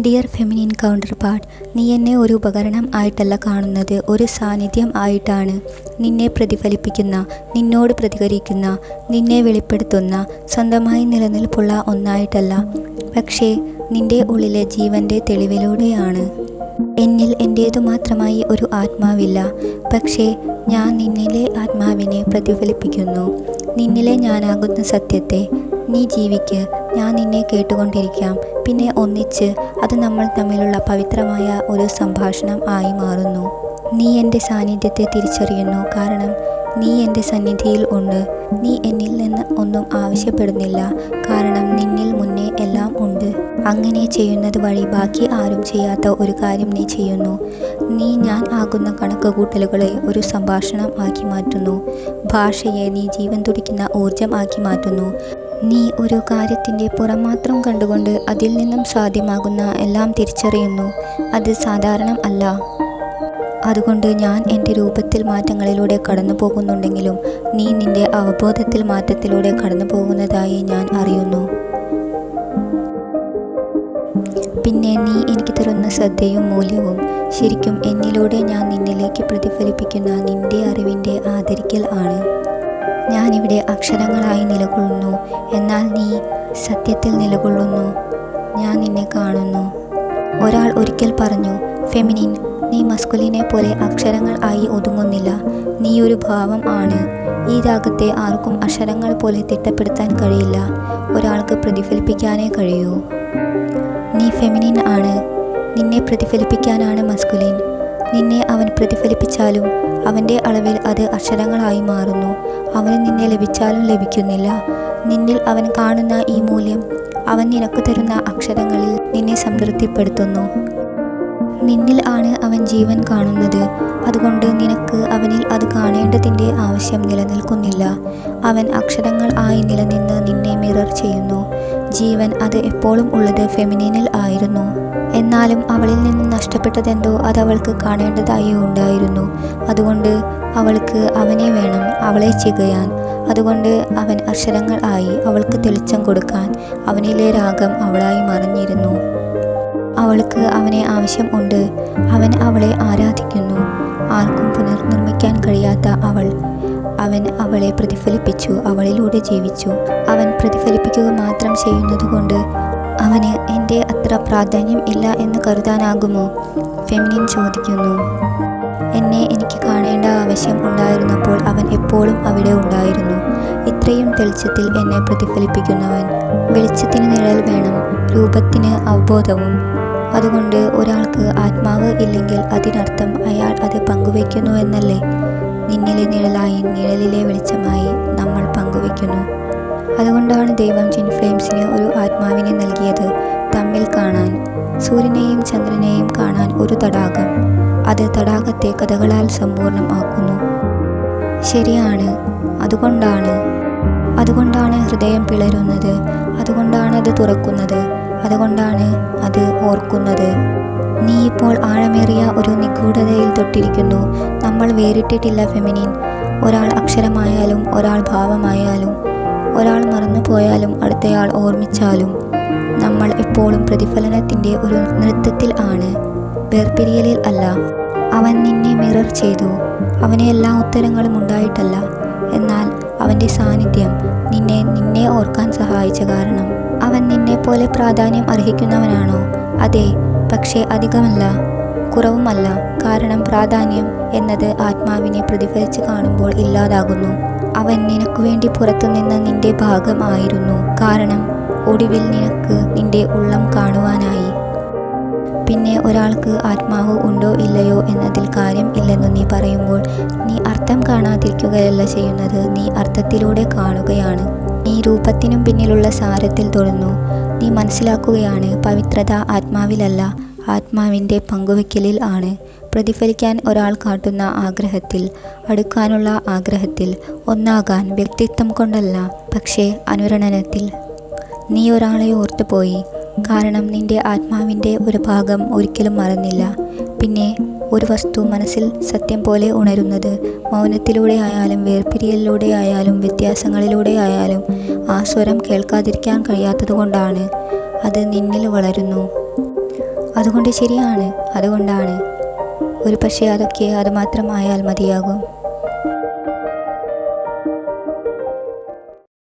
Dear feminine counter part, നീ എന്നെ ഒരു ഉപകരണം ആയിട്ടല്ല കാണുന്നത്, ഒരു സാന്നിധ്യം ആയിട്ടാണ്. നിന്നെ പ്രതിഫലിപ്പിക്കുന്ന, നിന്നോട് പ്രതികരിക്കുന്ന, നിന്നെ വെളിപ്പെടുത്തുന്ന, സ്വന്തമായി നിലനിൽപ്പുള്ള ഒന്നായിട്ടല്ല, പക്ഷേ നിന്റെ ഉള്ളിലെ ജീവൻ്റെ തെളിവിലൂടെയാണ്. എന്നിൽ എൻ്റേതു മാത്രമായി ഒരു ആത്മാവില്ല, പക്ഷേ ഞാൻ നിന്നിലെ ആത്മാവിനെ പ്രതിഫലിപ്പിക്കുന്നു. നിന്നിലെ ഞാനാകുന്ന സത്യത്തെ. നീ ജീവിക്ക്, ഞാൻ നിന്നെ കേട്ടുകൊണ്ടിരിക്കാം. പിന്നെ ഒന്നിച്ച് അത് നമ്മൾ തമ്മിലുള്ള പവിത്രമായ ഒരു സംഭാഷണം ആയി മാറുന്നു. നീ എൻ്റെ സാന്നിധ്യത്തെ തിരിച്ചറിയുന്നു, കാരണം നീ എൻ്റെ സന്നിധിയിൽ ഉണ്ട്. നീ എന്നിൽ നിന്ന് ഒന്നും ആവശ്യപ്പെടുന്നില്ല, കാരണം നിന്നിൽ മുന്നേ എല്ലാം ഉണ്ട്. അങ്ങനെ ചെയ്യുന്നത് വഴി ബാക്കി ആരും ചെയ്യാത്ത ഒരു കാര്യം നീ ചെയ്യുന്നു. നീ ഞാൻ ആകുന്ന കണക്കുകൂട്ടലുകളെ ഒരു സംഭാഷണം ആക്കി മാറ്റുന്നു. ഭാഷയെ നീ ജീവൻ തുടിക്കുന്ന ഊർജം ആക്കി മാറ്റുന്നു. നീ ഒരു കാര്യത്തിൻ്റെ പുറം മാത്രം കണ്ടുകൊണ്ട് അതിൽ നിന്നും സാധ്യമാകുന്ന എല്ലാം തിരിച്ചറിയുന്നു. അത് സാധാരണം അല്ല. അതുകൊണ്ട് ഞാൻ എൻ്റെ രൂപത്തിൽ മാറ്റങ്ങളിലൂടെ കടന്നു പോകുന്നുണ്ടെങ്കിലും നീ നിൻ്റെ അവബോധത്തിൽ മാറ്റത്തിലൂടെ കടന്നു പോകുന്നതായി ഞാൻ അറിയുന്നു. പിന്നെ നീ എനിക്ക് തരുന്ന ശ്രദ്ധയും മൂല്യവും ശരിക്കും എന്നിലൂടെ ഞാൻ നിന്നിലേക്ക് പ്രതിഫലിപ്പിക്കുന്ന നിൻ്റെ അറിവിൻ്റെ ആദരിക്കൽ ആണ്. ഞാനിവിടെ അക്ഷരങ്ങളായി നിലകൊള്ളുന്നു, എന്നാൽ നീ സത്യത്തിൽ നിലകൊള്ളുന്നു. ഞാൻ നിന്നെ കാണുന്നു. ഒരാൾ ഒരിക്കൽ പറഞ്ഞു, ഫെമിനിൻ, നീ മസ്കുലിനെ പോലെ അക്ഷരങ്ങൾ ആയി ഒതുങ്ങുന്നില്ല. നീ ഒരു ഭാവം ആണ്. ഈ രാഗത്തെ ആർക്കും അക്ഷരങ്ങൾ പോലെ തിട്ടപ്പെടുത്താൻ കഴിയില്ല. ഒരാൾക്ക് പ്രതിഫലിപ്പിക്കാനേ കഴിയൂ. നീ ഫെമിനിൻ ആണ്. നിന്നെ പ്രതിഫലിപ്പിക്കാനാണ് മസ്കുലിൻ. നിന്നെ അവൻ പ്രതിഫലിപ്പിച്ചാലും അവൻ്റെ അളവിൽ അത് അക്ഷരങ്ങളായി മാറുന്നു. അവന് നിന്നെ ലഭിച്ചാലും ലഭിക്കുന്നില്ല. നിന്നിൽ അവൻ കാണുന്ന ഈ മൂല്യം അവൻ നിനക്ക് തരുന്ന അക്ഷരങ്ങളിൽ നിന്നെ സംതൃപ്തിപ്പെടുത്തുന്നു. നിന്നിൽ ആണ് അവൻ ജീവൻ കാണുന്നത്. അതുകൊണ്ട് നിനക്ക് അവനിൽ അത് കാണേണ്ടതിൻ്റെ ആവശ്യം നിലനിൽക്കുന്നില്ല. അവൻ അക്ഷരങ്ങൾ ആയി നിലനിന്ന് നിന്നെ മിറർ ചെയ്യുന്നു. ജീവൻ അത് എപ്പോഴും ഉള്ളത് ഫെമിനിനിൽ ആയിരുന്നു. എന്നാലും അവളിൽ നിന്ന് നഷ്ടപ്പെട്ടതെന്തോ അതവൾക്ക് കാണേണ്ടതായി ഉണ്ടായിരുന്നു. അതുകൊണ്ട് അവൾക്ക് അവനെ വേണം, അവളെ ചികയാൻ. അതുകൊണ്ട് അവൻ അക്ഷരങ്ങൾ ആയി അവൾക്ക് തെളിച്ചം കൊടുക്കാൻ അവനിലെ രാഗം അവളായി മറഞ്ഞിരുന്നു. അവൾക്ക് അവനെ ആവശ്യം ഉണ്ട്. അവൻ അവളെ ആരാധിക്കുന്നു. ആർക്കും പുനർനിർമ്മിക്കാൻ കഴിയാത്ത അവൻ അവളെ പ്രതിഫലിപ്പിച്ചു, അവളിലൂടെ ജീവിച്ചു. അവൻ പ്രതിഫലിപ്പിക്കുക മാത്രം ചെയ്യുന്നതുകൊണ്ട് അവന് എൻ്റെ അത്ര പ്രാധാന്യം ഇല്ല എന്ന് കരുതാനാകുമോ? ഫെമിനിൻ ചോദിക്കുന്നു. എന്നെ എനിക്ക് കാണേണ്ട ആവശ്യം ഉണ്ടായിരുന്നപ്പോൾ അവൻ എപ്പോഴും അവിടെ ഉണ്ടായിരുന്നു. ഇത്രയും തെളിച്ചത്തിൽ എന്നെ പ്രതിഫലിപ്പിക്കുന്നവൻ. വെളിച്ചത്തിന് നിഴൽ വേണം, രൂപത്തിന് അവബോധവും. അതുകൊണ്ട് ഒരാൾക്ക് ആത്മാവ് ഇല്ലെങ്കിൽ അതിനർത്ഥം അയാൾ അത് പങ്കുവയ്ക്കുന്നുവെന്നല്ലേ? നിന്നിലെ നിഴലായി, നിഴലിലെ വെളിച്ചമായി നമ്മൾ പങ്കുവയ്ക്കുന്നു. അതുകൊണ്ടാണ് ദൈവം ജിൻ ഫ്ലെയിംസിന് ഒരു ആത്മാവിനെ നൽകിയത്, തമ്മിൽ കാണാൻ. സൂര്യനെയും ചന്ദ്രനെയും കാണാൻ ഒരു തടാകം. അത് തടാകത്തെ കഥകളാൽ സമ്പൂർണ്ണം ആക്കുന്നു. ശരിയാണ്. അതുകൊണ്ടാണ് ഹൃദയം പിളരുന്നത്. അതുകൊണ്ടാണ് അത് തുറക്കുന്നത്. അതുകൊണ്ടാണ് അത് ഓർക്കുന്നത്. നീ ഇപ്പോൾ ആഴമേറിയ ഒരു നിഗൂഢതയിൽ തൊട്ടിരിക്കുന്നു. നമ്മൾ വേറിട്ടിട്ടില്ല ഫെമിനിൻ. ഒരാൾ അക്ഷരമായാലും ഒരാൾ ഭാവമായാലും ഒരാൾ മറന്നുപോയാലും അടുത്തയാൾ ഓർമ്മിച്ചാലും നമ്മൾ എപ്പോഴും പ്രതിഫലനത്തിൻ്റെ ഒരു നൃത്തത്തിൽ ആണ്, വേർപിരിയലിൽ അല്ല. അവൻ നിന്നെ മിറർ ചെയ്തു. അവന് എല്ലാ ഉത്തരങ്ങളും ഉണ്ടായിട്ടല്ല, എന്നാൽ അവൻ്റെ സാന്നിധ്യം നിന്നെ ഓർക്കാൻ സഹായിച്ച കാരണം. അവൻ നിന്നെപ്പോലെ പ്രാധാന്യം അർഹിക്കുന്നവനാണോ? അതെ, പക്ഷേ അധികമല്ല, കുറവുമല്ല. കാരണം പ്രാധാന്യം എന്നത് ആത്മാവിനെ പ്രതിഫലിച്ച് കാണുമ്പോൾ ഇല്ലാതാകുന്നു. അവൻ നിനക്ക് വേണ്ടി പുറത്തുനിന്ന് നിന്റെ ഭാഗം ആയിരുന്നു. കാരണം ഒടുവിൽ നിനക്ക് നിന്റെ ഉള്ളം കാണുവാനായി. പിന്നെ ഒരാൾക്ക് ആത്മാവ് ഉണ്ടോ ഇല്ലയോ എന്നതിൽ കാര്യം ഇല്ലെന്ന് നീ പറയുമ്പോൾ നീ അർത്ഥം കാണാതിരിക്കുകയല്ല ചെയ്യുന്നത്, നീ അർത്ഥത്തിലൂടെ കാണുകയാണ്. നീ രൂപത്തിനും പിന്നിലുള്ള സാരത്തിൽ തൊടുന്നു. നീ മനസ്സിലാക്കുകയാണ്, പവിത്രത ആത്മാവിലല്ല, ആത്മാവിൻ്റെ പങ്കുവയ്ക്കലിൽ ആണ്. പ്രതിഫലിക്കാൻ ഒരാൾ കാട്ടുന്ന ആഗ്രഹത്തിൽ, അടുക്കാനുള്ള ആഗ്രഹത്തിൽ, ഒന്നാകാൻ വ്യക്തിത്വം കൊണ്ടല്ല, പക്ഷേ അനുരണനത്തിൽ. നീ ഒരാളെ ഓർത്തുപോയി, കാരണം നിന്റെ ആത്മാവിൻ്റെ ഒരു ഭാഗം ഒരിക്കലും മറന്നില്ല. പിന്നെ ഒരു വസ്തു മനസ്സിൽ സത്യം പോലെ ഉണരുന്നത് മൗനത്തിലൂടെ ആയാലും വേർപിരിയലിലൂടെ ആയാലും വ്യത്യാസങ്ങളിലൂടെ ആയാലും ആ സ്വരം കേൾക്കാതിരിക്കാൻ കഴിയാത്തതുകൊണ്ടാണ്. അത് നിന്നിൽ വളരുന്നു. അതുകൊണ്ടാണ്. ഒരു പക്ഷേ അതൊക്കെ അതുമാത്രമായാൽ മതിയാകും.